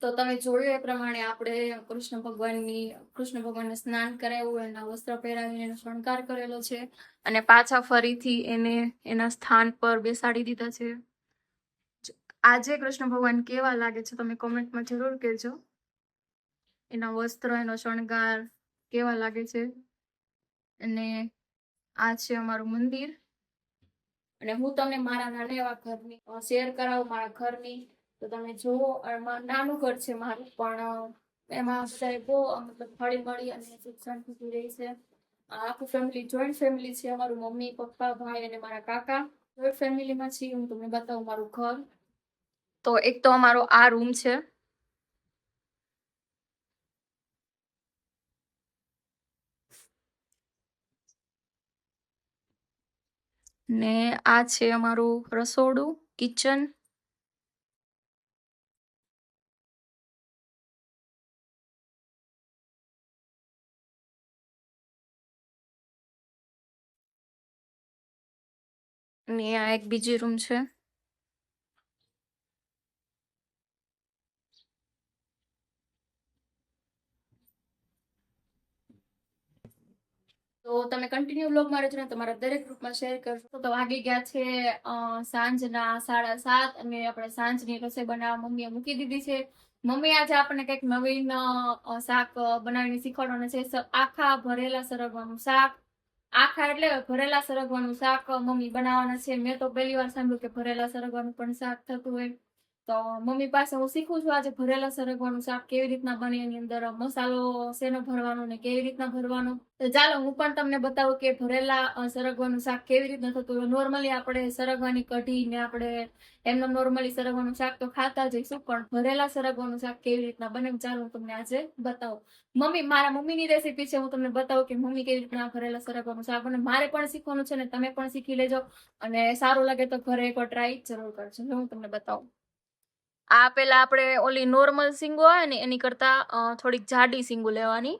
તો તમે જોયું એ પ્રમાણે આપણે કૃષ્ણ ભગવાનને સ્નાન કરાવ્યું, એના વસ્ત્ર પહેરાવીને એનો શણગાર કરેલો છે અને પાછા ફરીથી એને એના સ્થાન પર બેસાડી દીધા છે. આજે કૃષ્ણ ભગવાન કેવા લાગે છે તમે કોમેન્ટમાં જરૂર કહેજો. એના વસ્ત્ર, એનો શણગાર કેવા લાગે છે. અને આ છે અમારું મંદિર અને હું તમને મારા નાના એવા ઘરની શેર કરાવું, મારા ઘરની. તો તમે જુઓ, નાનું ઘર છે મારું, પણ એમાં બધા બહુ મતલબ હળી મળી અને સુખ શાંતિથી રહે છે. આખું ફેમિલી જોઈન્ટ ફેમિલી છે અમારું, મમ્મી, પપ્પા, ભાઈ અને મારા કાકા જોઈન્ટ ફેમિલીમાં છીએ. હું તમને બતાવું મારું ઘર. તો એક તો અમારો આ રૂમ છે, ને આ છે અમારું રસોડું, કિચન. ને આ એક બીજી રૂમ છે. તો તમે કન્ટિન્યુ વ્લોગમાં રહેજો ને, તમારા દરેક ગ્રુપમાં શેર કરજો. તો વાગી ગયા છે સાંજના 7:30 અને આપણે સાંજની રસોઈ બનાવવા મમ્મીએ મૂકી દીધી છે. મમ્મી આજે આપણને કંઈક નવીન શાક બનાવીને શીખવાડવાનું છે. આખા ભરેલા સરગવાનું શાક. આખા એટલે ભરેલા સરગવાનું શાક મમ્મી બનાવવાના છે. મેં તો પહેલી વાર સાંભળ્યું કે ભરેલા સરગવાનું પણ શાક થતું હોય. તો મમ્મી પાસે હું શીખું છું આજે ભરેલા સરગવાનું શાક કેવી રીતના બને, એની અંદર મસાલો શેનો ભરવાનો ને કેવી રીતના ભરવાનો. તો ચાલો હું પણ તમને બતાવું કે ભરેલા સરગવાનું શાક કેવી રીતના થતું હોય. નોર્મલી આપણે સરગવાની કઢી ને આપણે એમનો નોર્મલી સરગવાનું શાક તો ખાતા જ હઈશું, પણ ભરેલા સરગવાનું શાક કેવી રીતના બને ચાલો હું તમને આજે બતાવું. મારા મમ્મીની રેસીપી છે, હું તમને બતાવું કે મમ્મી કેવી રીતના ભરેલા સરગવાનું શાક બને. મારે પણ શીખવાનું છે ને તમે પણ શીખી લેજો અને સારું લાગે તો ઘરે એકવાર ટ્રાય જરૂર કરજો. હું તમને બતાવું. આ પેલા આપણે ઓલી નોર્મલ સિંગો આવે ને એની કરતા થોડીક જાડી સિંગો લેવાની.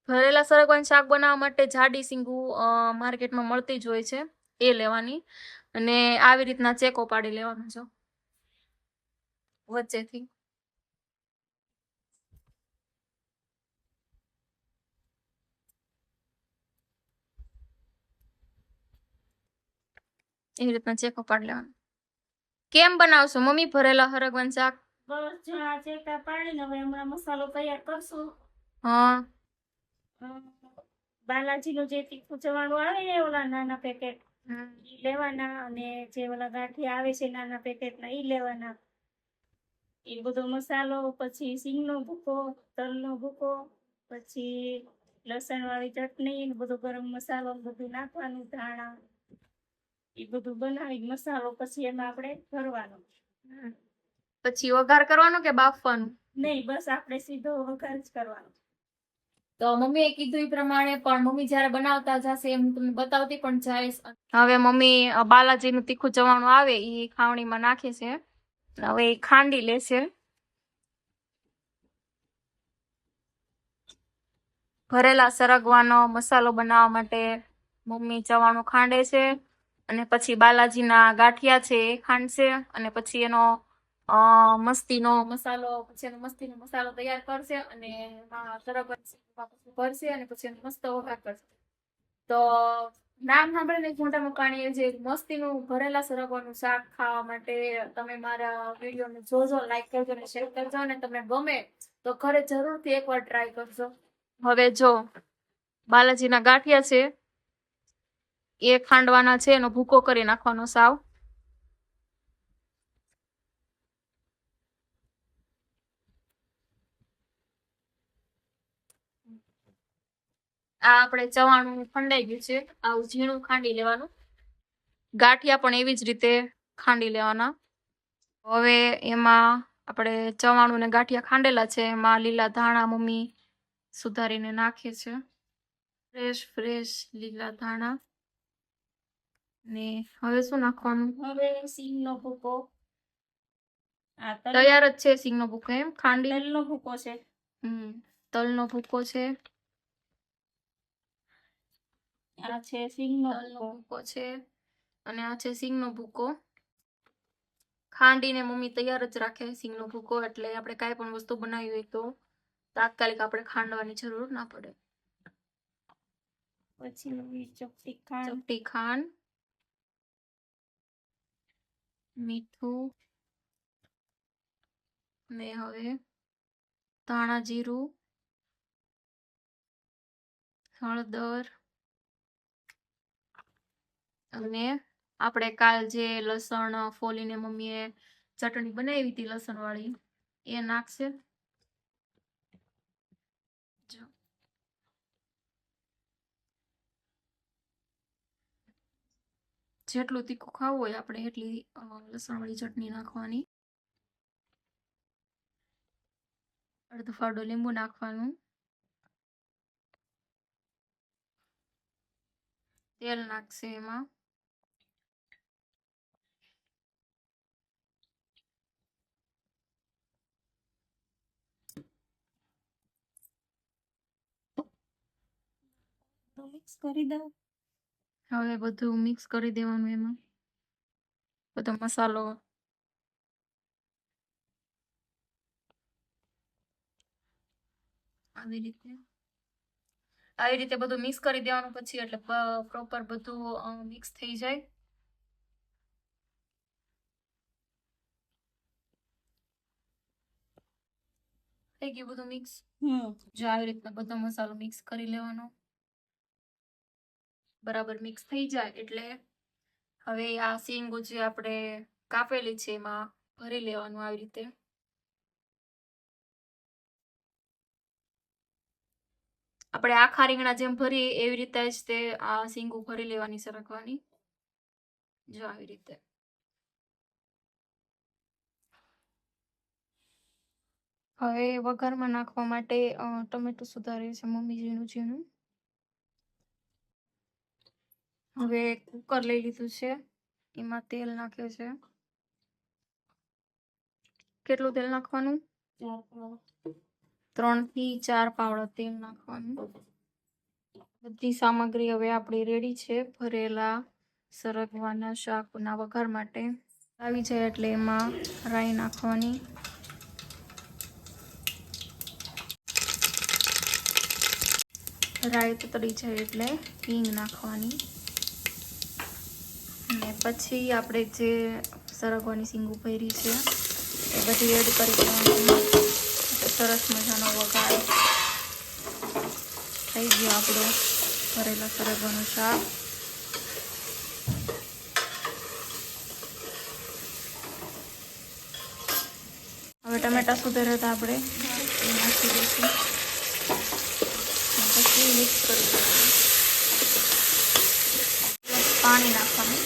ભરેલા સરગવાનું શાક બનાવવા માટે જાડી સિંગુ માર્કેટમાં મળતી જ હોય છે, એ લેવાની અને આવી રીતના ચેકો પાડી લેવાનો છો વચ્ચેથી. એવી રીતના ચેકો પાડી લેવાનો. કેમ બનાવશો મમ્મી ભરેલા સરગવાનું શાક? બસ જો આ ચેકા પાડીને હવે હમણાં મસાલો તૈયાર કરશું. હા, બાલાજીનું જે તીખું ચવાણું આવે ને ઓલા નાના પેકેટ ઈ લેવાના, અને જે ઓલા ગાંઠિયા આવે છે નાના પેકેટના ઈ લેવાના. એ બધો મસાલો, પછી સિંગનો ભૂકો, તલનો ભૂકો, પછી લસણ વાળી ચટણી ને બધો ગરમ મસાલો બધું નાખવાનું, ધાણા એ બધું બનાવી મસાલો પછી એમાં આપણે ભરવાનો. પછી વઘાર કરવાનો કે બાફવાનું? નહીં, બસ આપણે સીધો વઘાર જ કરવાનો. તો મમ્મીએ કીધું એ પ્રમાણે પણ મમ્મી જયારે બનાવતા જશે એમ તમને બતાવતી પણ જઈશ. હવે મમ્મી બાલાજીનું તીખું ચવાણું આવે એ ખાવણીમાં નાખે છે. હવે એ ખાંડી લેશે. ભરેલા સરગવાનો મસાલો બનાવવા માટે મમ્મી ચવાણું ખાંડે છે અને પછી બાલાજીના ગાંઠિયા છે એ ખાંડશે અને પછી એનો મસ્તીનો મસાલો તૈયાર કરશે અને ભરશે અને પછી એનો મસ્ત વઘાર કરશે. તો નામ સાંભળીને મોઢામાં પાણી જે મસ્તીનું ભરેલા સરગવાનું શાક ખાવા માટે તમે મારા વિડીયોને જોજો, લાઈક કરજો અને શેર કરજો અને તમને ગમે તો ઘરે જરૂરથી એકવાર ટ્રાય કરજો. હવે જો બાલાજીના ગાંઠિયા છે એ ખાંડવાના છે, એનો ભૂકો કરી નાખવાનો સાવ. આ આપણે ચવાણું ખંડાઈ ગયું છે, આવું ઝીણું ખાંડી લેવાનું. ગાંઠિયા પણ એવી જ રીતે ખાંડી લેવાના. હવે એમાં આપણે ચવાણું ને ગાંઠિયા ખાંડેલા છે એમાં લીલા ધાણા મમ્મી સુધારીને નાખે છે. ફ્રેશ લીલા ધાણા. ને હવે શું નાખવાનું? હવે સિંગનો ભૂકો. તૈયાર જ છે સિંગનો ભૂકો, એમ ખાંડી તલનો ભૂકો છે. તલનો ભૂકો છે. આ છે સિંગનો ભૂકો છે અને આ છે સિંગનો ભૂકો. ખાંડીને મમ્મી તૈયાર જ રાખે સિંગનો ભૂકો, એટલે આપણે કાંઈ પણ વસ્તુ બનાવી હોય તો તાત્કાલિક આપણે ખાંડવાની જરૂર ના પડે. પછી ચપટી ખાંડ, ચપટી ખાંડ, મીઠું, ને હવે ધાણા જીરું, હળદર, અને આપણે કાલ જે લસણ ફોલીને મમ્મીએ ચટણી બનાવી હતી લસણ વાળી એ નાખશે. જેટલું તીખું ખાવું હોય આપણે એટલી લસણ વાળી ચટણી નાખવાની. અડધો ફાડો લીંબુ નાખવાનું. તેલ નાખશે એમાં. મિક્સ કરી દઉં. હવે બધું મિક્સ કરી દેવાનું એમાં, બધો મસાલો. આવી રીતે બધું મિક્સ કરી દેવાનું પછી, એટલે પ્રોપર બધું મિક્સ થઈ જાય. થઈ ગયું બધું મિક્સ. જો આવી રીતના બધો મસાલો મિક્સ કરી લેવાનો. બરાબર મિક્સ થઈ જાય એટલે હવે આ સિંગ જે આપણે કાપેલી છે એમાં ભરી લેવાનું આવી રીતે. આપણે આખા રીંગણા જેમ ભરીએ એવી રીતે જ તે આ સિંગુ ભરી લેવાની છે, રાખવાની. જો આવી રીતે. હવે વઘારમાં નાખવા માટે ટમેટું સુધારે છે મમ્મી ઝીણું. હવે કુકર લઈ લીધું છે, એમાં તેલ નાખ્યું છે. કેટલું તેલ નાખવાનું? 3 થી 4 પાવડા તેલ નાખવાનું. બધી સામગ્રી હવે આપણી રેડી છે ભરેલા સરગવાના શાકના વઘાર માટે. આવી જાય એટલે એમાં રાઈ નાખવાની. રાઈ તતડી જાય એટલે હિંગ નાખવાની. અને પછી આપણે જે સરગવાની સિંગુ ભરી છે એ બધી એડ કરી દેવાની. સરસ મજાનો વઘાર થઈ ગયો આપણો ભરેલા સરગવાનું શાક. હવે ટમેટા સુધારે તો આપણે નાખી દઈશું. પછી મિક્સ કરી દેવાનું. પાણી નાખવાનું.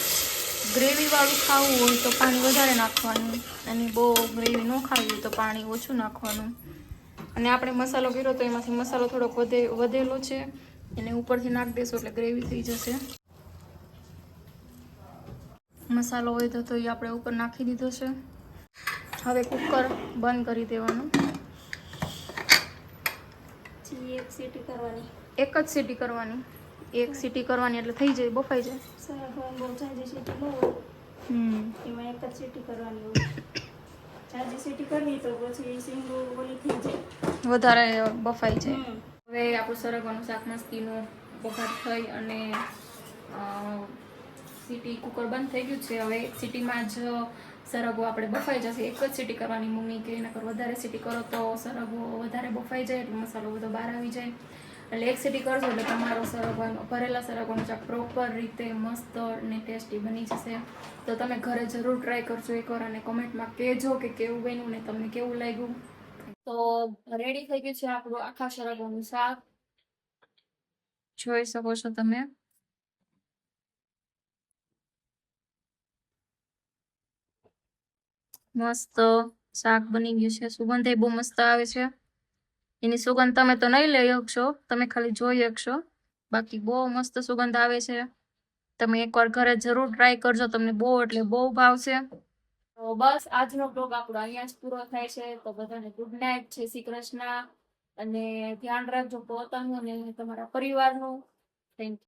ગ્રેવી વાળું ખાવું હોય તો પાણી વધારે નાખવાનું, અને બહુ ગ્રેવી ન ખાવી હોય તો પાણી ઓછું નાખવાનું. અને આપણે મસાલો કર્યો તો એમાંથી મસાલો થોડોક વધેલો છે, એને ઉપરથી નાખી દેશો એટલે ગ્રેવી થઈ જશે. મસાલો હોય તો એ આપણે ઉપર નાખી દીધો છે. હવે કુકર બંધ કરી દેવાનું. એક સીટી કરવાની. એક જ સીટી કરવાની. એક સીટી કરવાની એટલે થઈ જાય, બફાઈ જાય. સરગવાનું બહુ જાજી સીટી ન હોય, એમાં એક જ સીટી કરવાની હોય. જાજી સીટી કરવી તો પછી સિંગુ ઓલી થઈ જાય, વધારે બફાઈ જાય. હવે આપણું સરગવાનું શાક મસ્તીનું વઘાર થઈ અને સીટી કુકર બંધ થઈ ગયું છે. હવે એક સીટીમાં જ સરગવો આપણે બફાઈ જશે. એક જ સીટી કરવાની મમ્મી કે એના કર વધારે સીટી કરો તો સરગવો વધારે બફાઈ જાય એટલે મસાલો બધો બહાર આવી જાય. એટલે એક સીટી કરશો એટલે તમારો સરગવાનો ભરેલા સરગવાનું શાક પ્રોપર રીતે મસ્ત અને ટેસ્ટી બની જશે. તો તમે ઘરે જરૂર ટ્રાય કરજો એકવાર અને કોમેન્ટમાં કહેજો કે કેવું બન્યું ને તમને કેવું લાગ્યું. તો રેડી થઈ ગયું છે આપણું આખા સરગવાનું શાક. જોઈ શકો છો તમે. મસ્ત શાક બની ગયું છે. સુગંધ બહુ મસ્ત આવે છે. એની સુગંધ તમે તો નહીં લઈ શકશો, તમે ખાલી જોઈ શકશો. બાકી બહુ મસ્ત સુગંધ આવે છે. તમે એકવાર ઘરે જરૂર ટ્રાય કરજો, તમને બહુ એટલે બહુ ભાવશે. તો બસ આજનો બ્લોગ આપણો અહીંયા જ પૂરો થાય છે. તો બધાને ગુડ નાઇટ, જય શ્રી કૃષ્ણ, અને ધ્યાન રાખજો પોતાનું અને તમારા પરિવારનું. Thank you.